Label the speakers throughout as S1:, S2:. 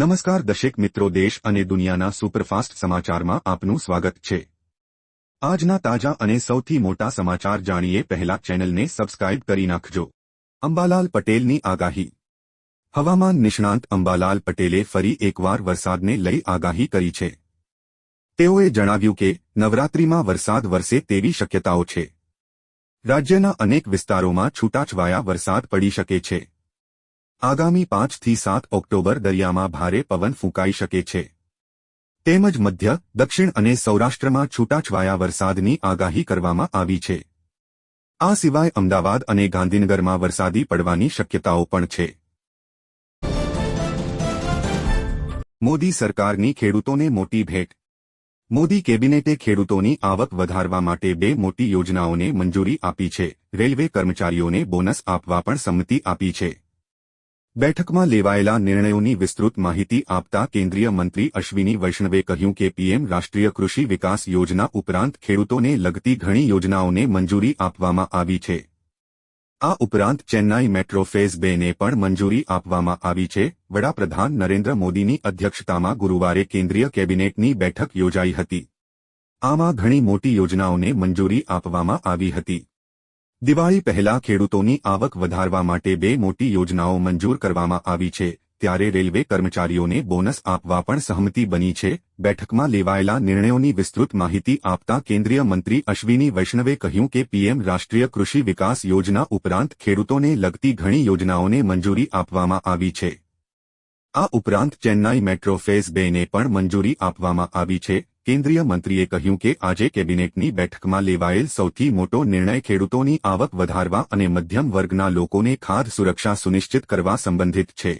S1: નમસ્કાર દર્શક મિત્રો, દેશ અને દુનિયાના સુપરફાસ્ટ સમાચારમાં આપનું સ્વાગત છે। આજના તાજા અને સૌથી મોટા સમાચાર જાણીએ પહેલા ચેનલને સબસ્ક્રાઇબ કરી નાખજો। અંબાલાલ પટેલની આગાહી। હવામાન નિષ્ણાંત અંબાલાલ પટેલે ફરી એકવાર વરસાદને લઈ આગાહી કરી છે। તેઓએ જણાવ્યું કે નવરાત્રિમાં વરસાદ વરસે તેવી શક્યતાઓ છે। રાજ્યના અનેક વિસ્તારોમાં છૂટાછવાયા વરસાદ પડી શકે છે। આગામી 5 થી 7 ઓક્ટોબર દરિયામાં ભારે પવન ફૂંકાઈ શકે છે। તેમજ મધ્ય, દક્ષિણ અને સૌરાષ્ટ્રમાં છૂટાછવાયા વરસાદની આગાહી કરવામાં આવી છે। આ સિવાય અમદાવાદ અને ગાંધીનગરમાં વરસાદી પડવાની શક્યતાઓ પણ છે। મોદી સરકારની ખેડૂતોને મોટી ભેટ। મોદી કેબિનેટે ખેડૂતોની આવક વધારવા માટે 2 મોટી યોજનાઓને મંજૂરી આપી છે। રેલવે કર્મચારીઓને બોનસ આપવા પણ સંમતિ આપી છે। બેઠકમાં લેવાયેલા નિર્ણયોની વિસ્તૃત માહિતી આપતા કેન્દ્રીય મંત્રી અશ્વિની વૈષ્ણવે કહ્યું કે પીએમ રાષ્ટ્રીય કૃષિ વિકાસ યોજના ઉપરાંત ખેડૂતોને લગતી ઘણી યોજનાઓને મંજૂરી આપવામાં આવી છે। આ ઉપરાંત ચેન્નાઈ મેટ્રો ફેઝ 2 ને પણ મંજૂરી આપવામાં આવી છે। વડાપ્રધાન નરેન્દ્ર મોદીની અધ્યક્ષતામાં ગુરુવારે કેન્દ્રીય કેબિનેટની બેઠક યોજાઈ હતી। આમાં ઘણી મોટી યોજનાઓને મંજૂરી આપવામાં આવી હતી। દિવાળી પહેલા ખેડૂતોની આવક વધારવા માટે 2 મોટી યોજનાઓ મંજૂર કરવામાં આવી છે, ત્યારે રેલવે કર્મચારીઓને બોનસ આપવા પણ સહમતિ બની છે। બેઠકમાં લેવાયેલા નિર્ણયોની વિસ્તૃત માહિતી આપતા કેન્દ્રીય મંત્રી અશ્વિની વૈષ્ણવે કહ્યું કે પીએમ રાષ્ટ્રીય કૃષિ વિકાસ યોજના ઉપરાંત ખેડૂતોને લગતી ઘણી યોજનાઓને મંજૂરી આપવામાં આવી છે। આ ઉપરાંત ચેન્નાઈ મેટ્રો ફેઝ 2 ને પણ મંજૂરી આપવામાં આવી છે। કેન્દ્રીય મંત્રીએ કહ્યું કે આજે કેબિનેટની બેઠકમાં લેવાયેલ સૌથી મોટો નિર્ણય ખેડૂતોની આવક વધારવા અને મધ્યમ વર્ગના લોકોને ખાદ્ય સુરક્ષા સુનિશ્ચિત કરવા સંબંધિત છે।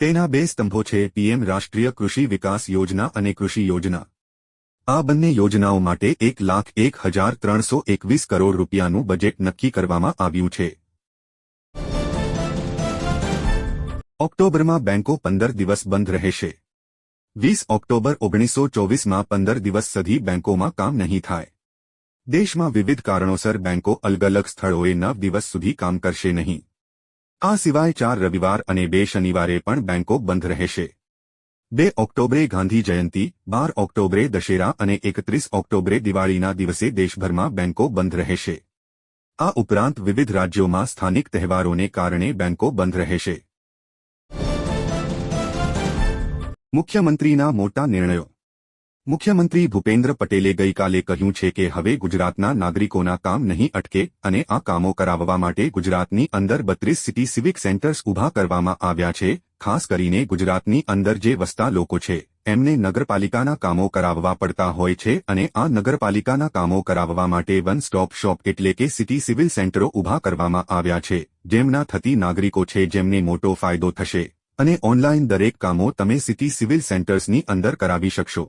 S1: તેના 2 સ્તંભો છે, પીએમ રાષ્ટ્રીય કૃષિ વિકાસ યોજના અને કૃષિ યોજના। આ બંને યોજનાઓ માટે 1,01,321 કરોડ રૂપિયાનું બજેટ નક્કી કરવામાં આવ્યું છે। ઓક્ટોબરમાં બેંકો 15 દિવસ બંધ રહેશે। 20 ઓક્ટોબર 1924માં 15 દિવસ સુધી બેંકોમાં કામ નહીં થાય। દેશમાં વિવિધ કારણોસર બેંકો અલગ અલગ સ્થળોએ 9 દિવસ સુધી કામ કરશે નહીં। આ સિવાય 4 રવિવાર અને 2 શનિવારે પણ બેંકો બંધ રહેશે। 2 ઓક્ટોબરે ગાંધી જયંતિ, 12 ઓક્ટોબરે દશેરા અને 31 ઓક્ટોબરે દિવાળીના દિવસે દેશભરમાં બેંકો બંધ રહેશે। આ ઉપરાંત વિવિધ રાજ્યોમાં સ્થાનિક તહેવારોને કારણે બેંકો બંધ રહેશે। મુખ્યમંત્રીના મોટા નિર્ણયો। મુખ્યમંત્રી ભૂપેન્દ્ર પટેલે ગઈકાલે કહ્યું છે કે હવે ગુજરાતના નાગરિકોના કામ નહીં અટકે અને આ કામો કરાવવા માટે ગુજરાતની અંદર 32 સિટી સિવિક સેન્ટર્સ ઊભા કરવામાં આવ્યા છે। ખાસ કરીને ગુજરાતની અંદર જે વસતા લોકો છે એમને નગરપાલિકાના કામો કરાવવા પડતા હોય છે અને આ નગરપાલિકાના કામો કરાવવા માટે વન સ્ટોપ શોપ એટલે કે સિટી સિવિલ સેન્ટરો ઊભા કરવામાં આવ્યા છે, જેમના થતી નાગરિકો છે જેમને મોટો ફાયદો થશે અને ઓનલાઈન દરેક કામો તમે સિટી સિવિલ સેન્ટર્સની અંદર કરાવી શકશો।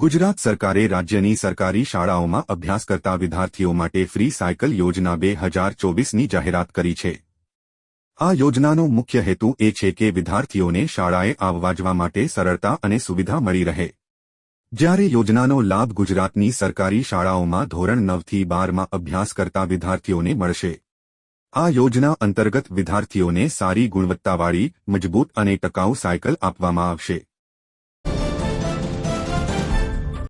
S1: ગુજરાત સરકારે રાજ્યની સરકારી શાળાઓમાં અભ્યાસ કરતા વિદ્યાર્થીઓ માટે ફ્રી સાયકલ યોજના 2024ની જાહેરાત કરી છે। આ યોજનાનો મુખ્ય હેતુ એ છે કે વિદ્યાર્થીઓને શાળાએ આવવા જવા માટે સરળતા અને સુવિધા મળી રહે। જ્યારે યોજનાનો લાભ ગુજરાતની સરકારી શાળાઓમાં ધોરણ 9 થી 12માં અભ્યાસ કરતા વિદ્યાર્થીઓને મળશે। આ યોજના અંતર્ગત વિદ્યાર્થીઓને સારી ગુણવત્તાવાળી, મજબૂત અને ટકાઉ સાયકલ આપવામાં આવશે।